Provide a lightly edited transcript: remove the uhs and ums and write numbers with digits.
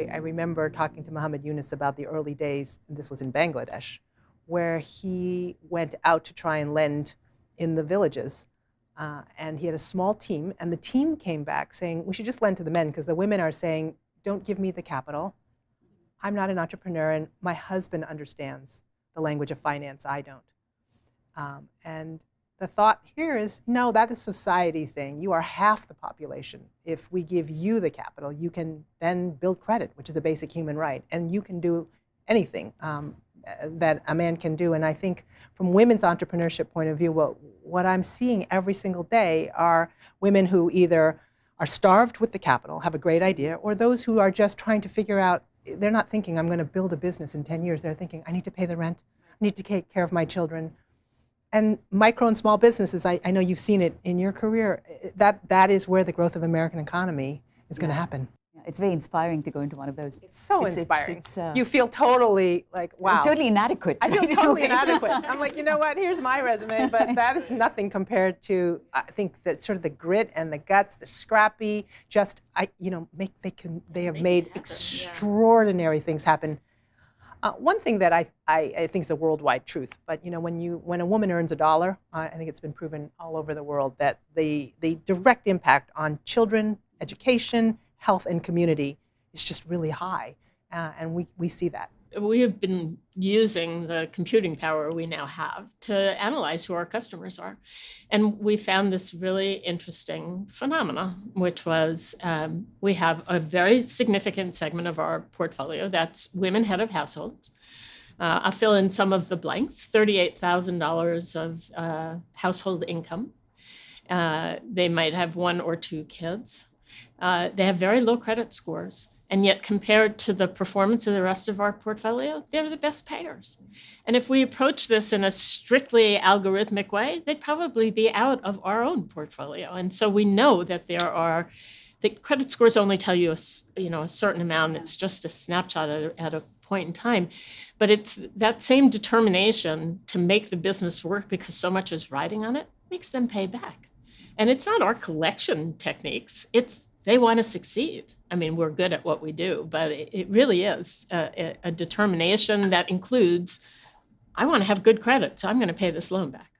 I remember talking to Muhammad Yunus about the early days, this was in Bangladesh, where he went out to try and lend in the villages. And he had a small team, and the team came back saying, we should just lend to the men, because the women are saying, don't give me the capital. I'm not an entrepreneur, and my husband understands the language of finance, I don't. And the thought here is, no, that is society saying, you are half the population. If we give you the capital, you can then build credit, which is a basic human right, and you can do anything that a man can do. And I think from women's entrepreneurship point of view, what I'm seeing every single day are women who either are starved with the capital, have a great idea, or those who are just trying to figure out, they're not thinking, I'm going to build a business in 10 years. They're thinking, I need to pay the rent, I need to take care of my children. And micro and small businesses, I know you've seen it in your career, that is where the growth of the American economy is going to happen. Yeah, it's very inspiring to go into one of those. It's so inspiring. You feel totally like, wow. Totally inadequate. I feel totally inadequate. I'm like, you know what, here's my resume, but that is nothing compared to, I think, that sort of the grit and the guts, the scrappy, just, they have made extraordinary things happen. One thing that I think is a worldwide truth, but when a woman earns $1, I think it's been proven all over the world that the direct impact on children, education, health, and community is just really high, and we see that. We have been using the computing power we now have to analyze who our customers are. And we found this really interesting phenomena, which was we have a very significant segment of our portfolio that's women head of households. I'll fill in some of the blanks, $38,000 of household income. They might have 1 or 2 kids. They have very low credit scores. And yet, compared to the performance of the rest of our portfolio, they're the best payers. And if we approach this in a strictly algorithmic way, they'd probably be out of our own portfolio. And so we know that the credit scores only tell you a certain amount. It's just a snapshot at a point in time. But it's that same determination to make the business work because so much is riding on it makes them pay back. And it's not our collection techniques. They want to succeed. I mean, we're good at what we do, but it really is a determination that includes, I want to have good credit, so I'm going to pay this loan back.